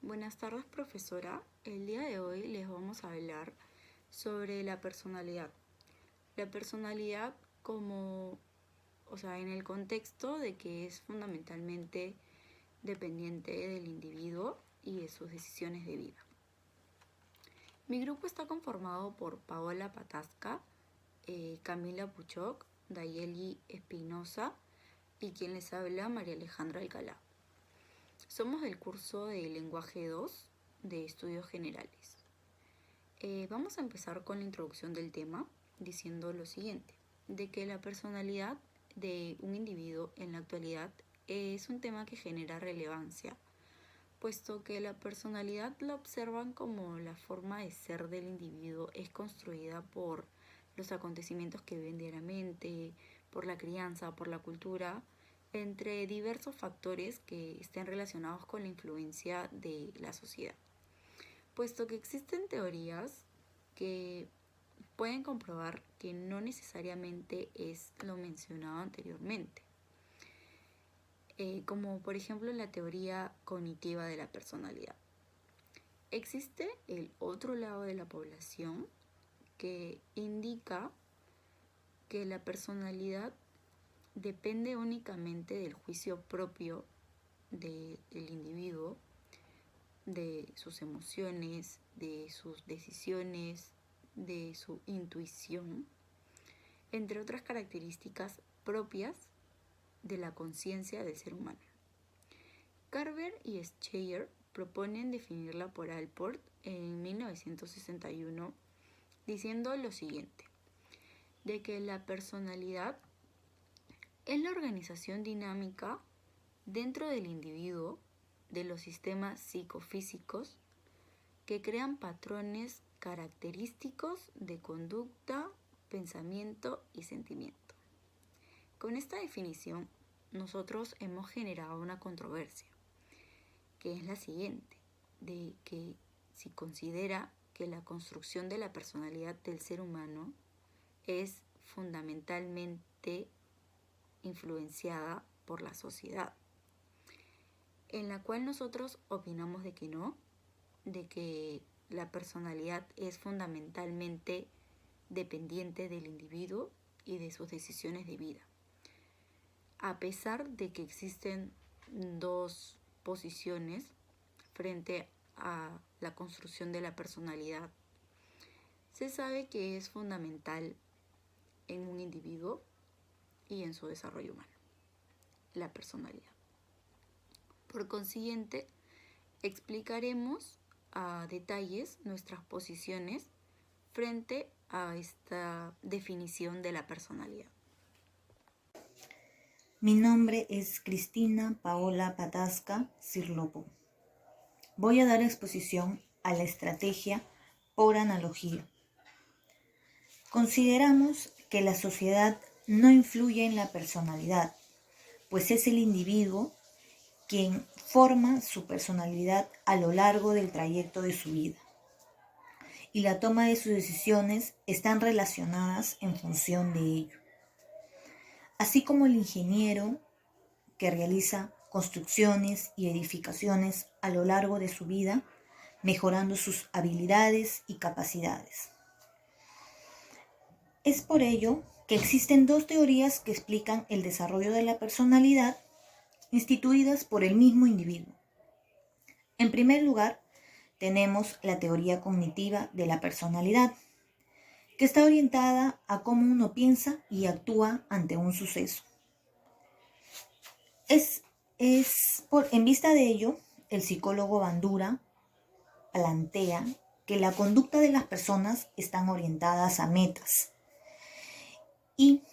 Buenas tardes, profesora. El día de hoy les vamos a hablar sobre la personalidad. La personalidad en el contexto de que es fundamentalmente dependiente del individuo y de sus decisiones de vida. Mi grupo está conformado por Paola Patasca, Camila Puchoc, Dayeli Espinosa y quien les habla, María Alejandra Alcalá. Somos del curso de Lenguaje 2 de Estudios Generales. Vamos a empezar con la introducción del tema diciendo lo siguiente, de que la personalidad de un individuo en la actualidad es un tema que genera relevancia, puesto que la personalidad la observan como la forma de ser del individuo es construida por los acontecimientos que viven diariamente, por la crianza, por la cultura, entre diversos factores que estén relacionados con la influencia de la sociedad. Puesto que existen teorías que pueden comprobar que no necesariamente es lo mencionado anteriormente, como por ejemplo la teoría cognitiva de la personalidad. Existe el otro lado de la población que indica que la personalidad depende únicamente del juicio propio del individuo, de sus emociones, de sus decisiones, de su intuición, entre otras características propias de la conciencia del ser humano. Carver y Scheyer proponen definirla por Allport en 1961 diciendo lo siguiente, de que la personalidad es la organización dinámica dentro del individuo de los sistemas psicofísicos que crean patrones característicos de conducta, pensamiento y sentimiento. Con esta definición, nosotros hemos generado una controversia, que es la siguiente, de que si considera que la construcción de la personalidad del ser humano es fundamentalmente influenciada por la sociedad, en la cual nosotros opinamos de que no, de que la personalidad es fundamentalmente dependiente del individuo y de sus decisiones de vida. A pesar de que existen dos posiciones frente a la construcción de la personalidad, se sabe que es fundamental en un individuo y en su desarrollo humano, la personalidad. Por consiguiente, explicaremos a detalles nuestras posiciones frente a esta definición de la personalidad. Mi nombre es Cristina Paola Patasca Cirlopo. Voy a dar exposición a la estrategia por analogía. Consideramos que la sociedad no influye en la personalidad, pues es el individuo quien forma su personalidad a lo largo del trayecto de su vida. Y la toma de sus decisiones están relacionadas en función de ello. Así como el ingeniero que realiza construcciones y edificaciones a lo largo de su vida, mejorando sus habilidades y capacidades. Es por ello que existen dos teorías que explican el desarrollo de la personalidad instituidas por el mismo individuo. En primer lugar, tenemos la teoría cognitiva de la personalidad, que está orientada a cómo uno piensa y actúa ante un suceso. En vista de ello, el psicólogo Bandura plantea que la conducta de las personas están orientadas a metas y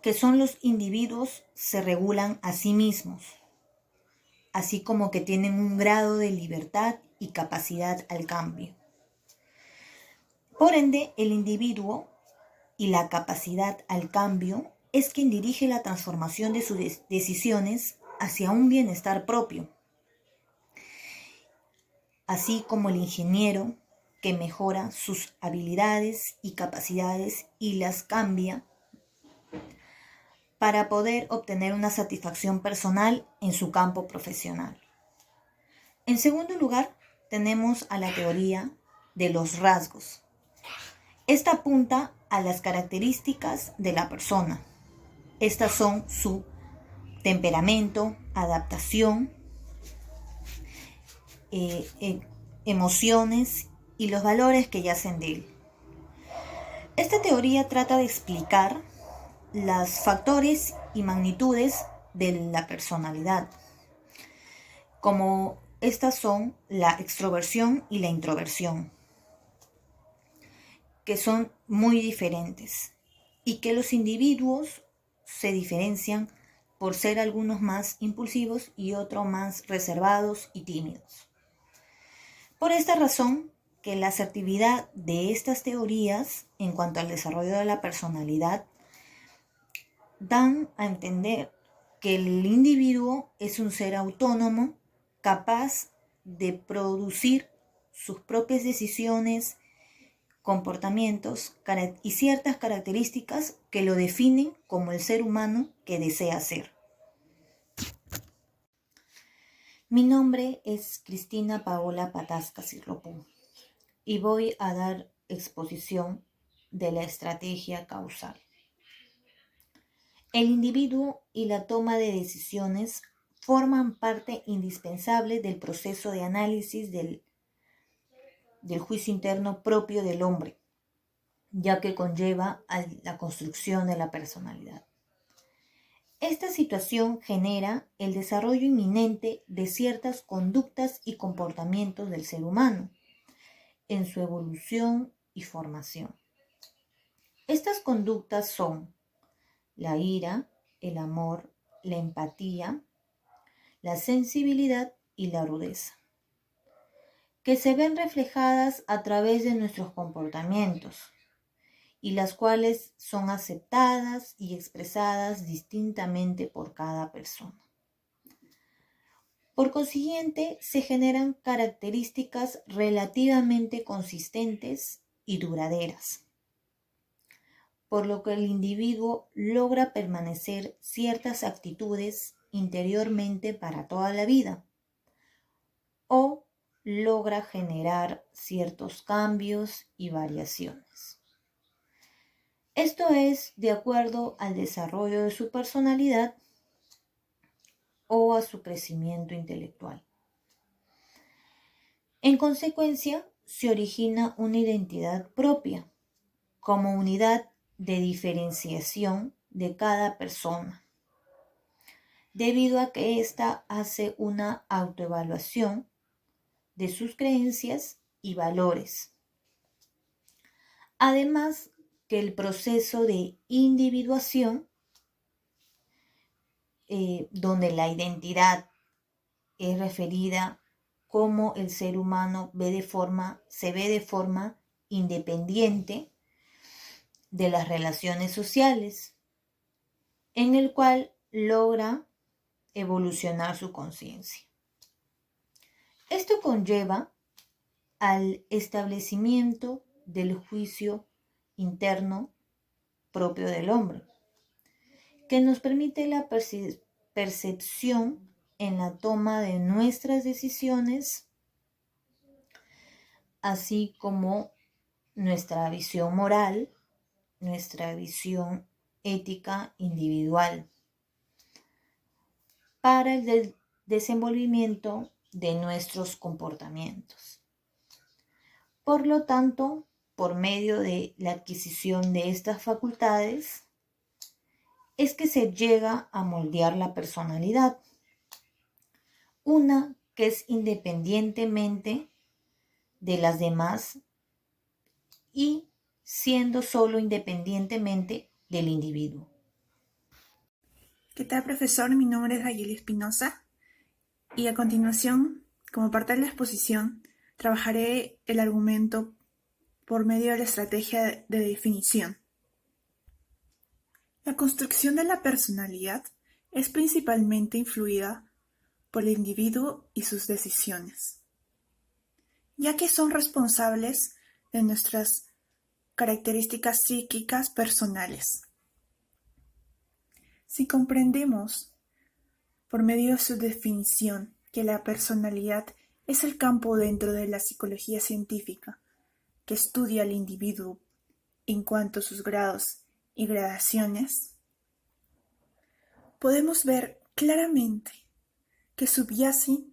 que los individuos se regulan a sí mismos, así como que tienen un grado de libertad y capacidad al cambio. Por ende, el individuo y la capacidad al cambio es quien dirige la transformación de sus decisiones hacia un bienestar propio, así como el ingeniero que mejora sus habilidades y capacidades y las cambia para poder obtener una satisfacción personal en su campo profesional. En segundo lugar, tenemos a la teoría de los rasgos. Esta apunta a las características de la persona. Estas son su temperamento, adaptación, emociones y los valores que yacen de él. Esta teoría trata de explicar los factores y magnitudes de la personalidad, como estas son la extroversión y la introversión, que son muy diferentes y que los individuos se diferencian por ser algunos más impulsivos y otros más reservados y tímidos. Por esta razón, que la asertividad de estas teorías en cuanto al desarrollo de la personalidad dan a entender que el individuo es un ser autónomo, capaz de producir sus propias decisiones, comportamientos y ciertas características que lo definen como el ser humano que desea ser. Mi nombre es Cristina Paola Patasca Cirlopú y voy a dar exposición de la estrategia causal. El individuo y la toma de decisiones forman parte indispensable del proceso de análisis del juicio interno propio del hombre, ya que conlleva a la construcción de la personalidad. Esta situación genera el desarrollo inminente de ciertas conductas y comportamientos del ser humano en su evolución y formación. Estas conductas son la ira, el amor, la empatía, la sensibilidad y la rudeza, que se ven reflejadas a través de nuestros comportamientos y las cuales son aceptadas y expresadas distintamente por cada persona. Por consiguiente, se generan características relativamente consistentes y duraderas, por lo que el individuo logra permanecer ciertas actitudes interiormente para toda la vida, o logra generar ciertos cambios y variaciones. Esto es de acuerdo al desarrollo de su personalidad o a su crecimiento intelectual. En consecuencia, se origina una identidad propia como unidad de diferenciación de cada persona, debido a que ésta hace una autoevaluación de sus creencias y valores. Además, que el proceso de individuación, donde la identidad es referida como el ser humano se ve de forma independiente de las relaciones sociales, en el cual logra evolucionar su conciencia. Esto conlleva al establecimiento del juicio interno propio del hombre, que nos permite la percepción en la toma de nuestras decisiones, así como nuestra visión moral, nuestra visión ética individual, para el desenvolvimiento de nuestros comportamientos. Por lo tanto, por medio de la adquisición de estas facultades, es que se llega a moldear la personalidad, una que es independientemente de las demás y siendo solo independientemente del individuo. ¿Qué tal, profesor? Mi nombre es Ayeli Espinosa y a continuación, como parte de la exposición, trabajaré el argumento por medio de la estrategia de definición. La construcción de la personalidad es principalmente influida por el individuo y sus decisiones, ya que son responsables de nuestras características psíquicas personales. Si comprendemos, por medio de su definición, que la personalidad es el campo dentro de la psicología científica que estudia al individuo en cuanto a sus grados y gradaciones, podemos ver claramente que subyace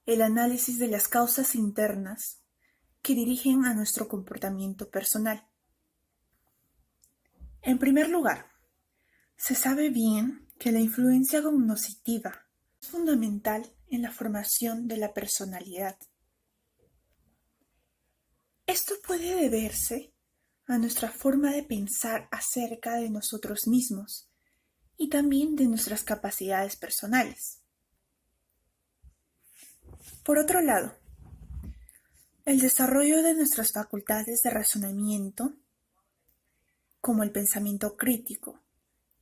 el análisis de las causas internas que dirigen a nuestro comportamiento personal. En primer lugar, se sabe bien que la influencia cognitiva es fundamental en la formación de la personalidad. Esto puede deberse a nuestra forma de pensar acerca de nosotros mismos y también de nuestras capacidades personales. Por otro lado, el desarrollo de nuestras facultades de razonamiento, como el pensamiento crítico,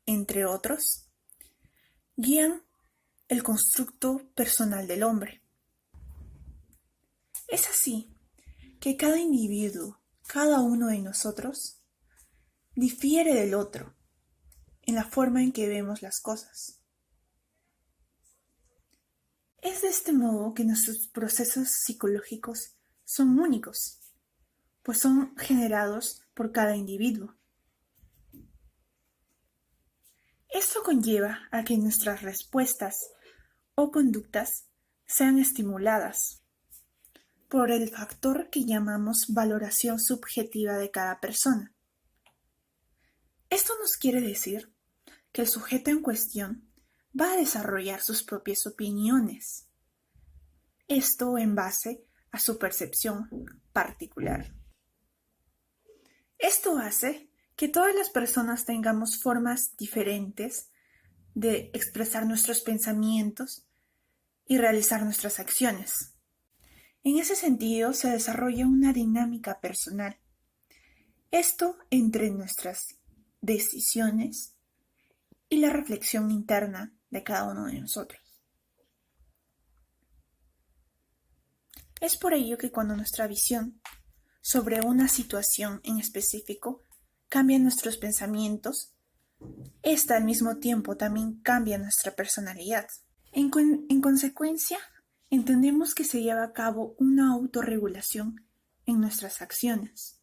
entre otros, guían el constructo personal del hombre. Es así que cada individuo, cada uno de nosotros, difiere del otro en la forma en que vemos las cosas. Es de este modo que nuestros procesos psicológicos son únicos, pues son generados por cada individuo. Esto conlleva a que nuestras respuestas o conductas sean estimuladas por el factor que llamamos valoración subjetiva de cada persona. Esto nos quiere decir que el sujeto en cuestión va a desarrollar sus propias opiniones. Esto en base a su percepción particular. Esto hace que todas las personas tengamos formas diferentes de expresar nuestros pensamientos y realizar nuestras acciones. En ese sentido, se desarrolla una dinámica personal. Esto entre nuestras decisiones y la reflexión interna de cada uno de nosotros. Es por ello que cuando nuestra visión sobre una situación en específico cambia nuestros pensamientos, esta al mismo tiempo también cambia nuestra personalidad. En consecuencia, entendemos que se lleva a cabo una autorregulación en nuestras acciones,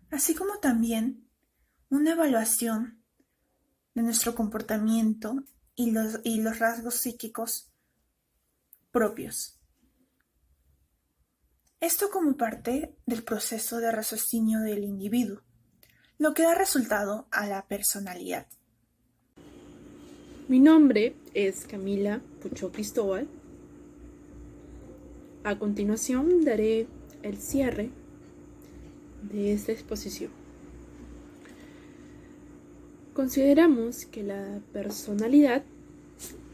así como también una evaluación de nuestro comportamiento y los rasgos psíquicos propios. Esto como parte del proceso de raciocinio del individuo, lo que da resultado a la personalidad. Mi nombre es Camila Pucho Cristóbal. A continuación daré el cierre de esta exposición. Consideramos que la personalidad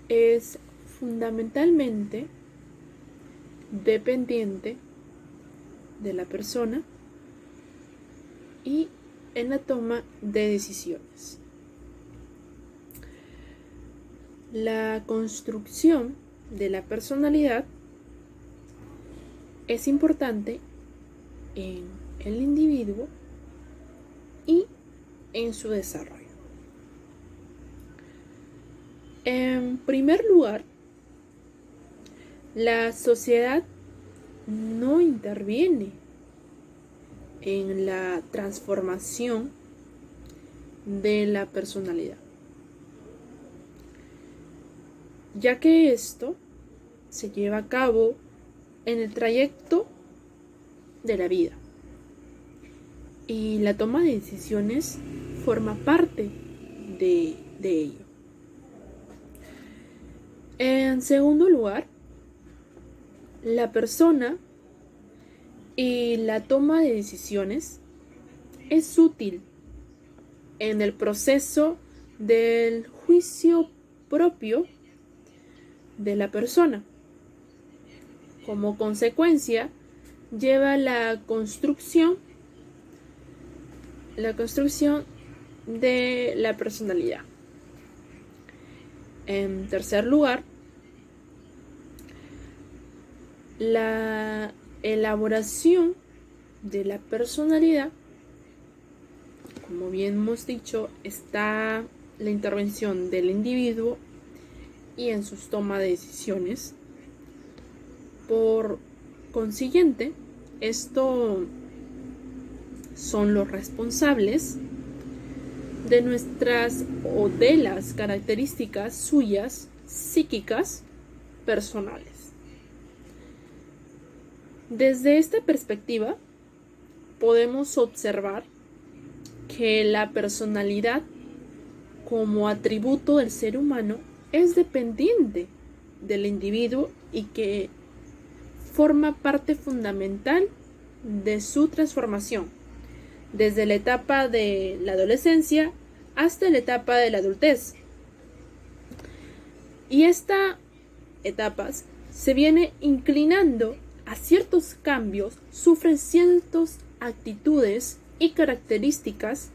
es fundamentalmente dependiente de la persona y en la toma de decisiones. La construcción de la personalidad es importante en el individuo y en su desarrollo. En primer lugar, la sociedad no interviene en la transformación de la personalidad, ya que esto se lleva a cabo en el trayecto de la vida y la toma de decisiones forma parte de ello. En segundo lugar, la persona y la toma de decisiones es útil en el proceso del juicio propio de la persona. Como consecuencia, lleva la construcción de la personalidad. En tercer lugar, la elaboración de la personalidad, como bien hemos dicho, está la intervención del individuo y en sus tomas de decisiones. Por consiguiente, estos son los responsables de nuestras o de las características suyas psíquicas personales. Desde esta perspectiva, podemos observar que la personalidad como atributo del ser humano es dependiente del individuo y que forma parte fundamental de su transformación, desde la etapa de la adolescencia hasta la etapa de la adultez. Y esta etapas se viene inclinando a ciertos cambios, sufre ciertas actitudes y características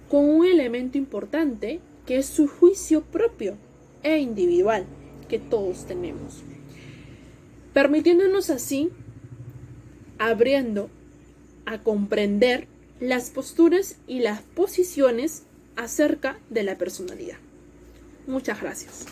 con un elemento importante que es su juicio propio e individual que todos tenemos, permitiéndonos así abriendo a comprender las posturas y las posiciones acerca de la personalidad. Muchas gracias.